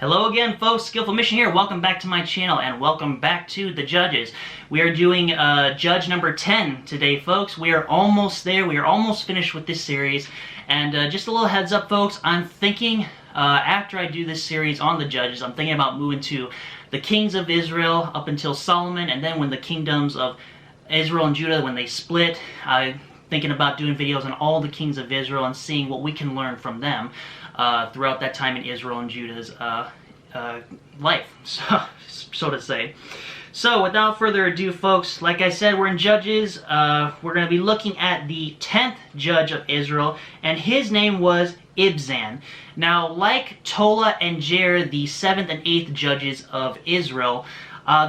Hello again, folks. Skillful Mission here. Welcome back to my channel and welcome back to the Judges. We are doing Judge number 10 today, folks. We are almost there. We are almost finished with this series. And just a little heads up, folks, I'm thinking after I do this series on the Judges, I'm thinking about moving to the kings of Israel up until Solomon, and then when the kingdoms of Israel and Judah, when they split, I'm thinking about doing videos on all the kings of Israel and seeing what we can learn from them throughout that time in Israel and Judah's life, so to say. So without further ado, folks, like I said, we're in Judges. We're going to be looking at the 10th judge of Israel, and his name was Ibzan. Now, like Tola and Jair, the 7th and 8th judges of Israel,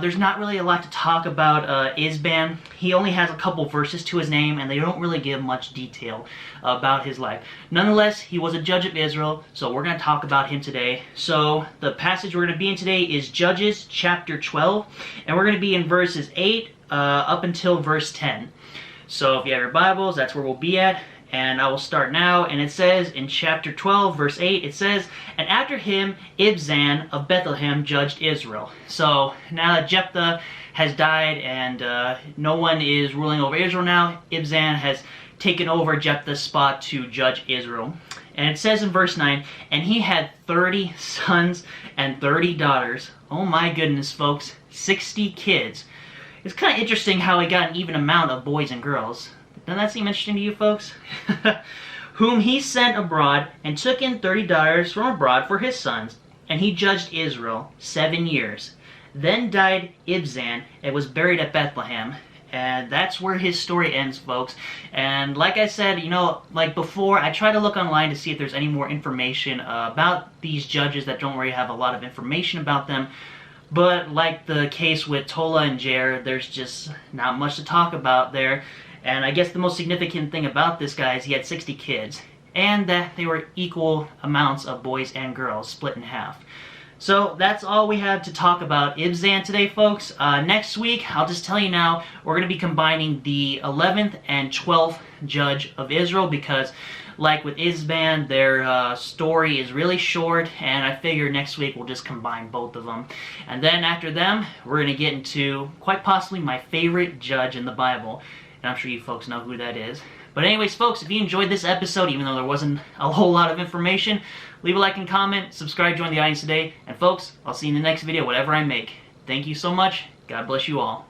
there's not really a lot to talk about Ibzan. He only has a couple verses to his name, and they don't really give much detail about his life. Nonetheless, he was a judge of Israel, so we're going to talk about him today. So the passage we're going to be in today is Judges chapter 12, and we're going to be in verses 8 up until verse 10. So if you have your Bibles, that's where we'll be at. And I will start now, and it says in chapter 12, verse 8, it says, "And after him, Ibzan of Bethlehem judged Israel." So now that Jephthah has died and no one is ruling over Israel now, Ibzan has taken over Jephthah's spot to judge Israel. And it says in verse 9, "And he had 30 sons and 30 daughters." Oh my goodness, folks, 60 kids. It's kind of interesting how he got an even amount of boys and girls. Doesn't that seem interesting to you, folks? "Whom he sent abroad, and took in 30 daughters from abroad for his sons. And he judged Israel 7 years. Then died Ibzan, and was buried at Bethlehem." And that's where his story ends, folks. And like I said, you know, like before, I try to look online to see if there's any more information about these judges that don't really have a lot of information about them. But like the case with Tola and Jair, there's just not much to talk about there. And I guess the most significant thing about this guy is he had 60 kids, and that they were equal amounts of boys and girls, split in half. So that's all we have to talk about Ibzan today, folks. Next week, I'll just tell you now, we're going to be combining the 11th and 12th judge of Israel, because like with Ibzan, their story is really short, and I figure next week we'll just combine both of them. And then after them, we're going to get into quite possibly my favorite judge in the Bible. And I'm sure you folks know who that is. But anyways, folks, if you enjoyed this episode, even though there wasn't a whole lot of information, leave a like and comment, subscribe, join the audience today, and folks, I'll see you in the next video, whatever I make. Thank you so much. God bless you all.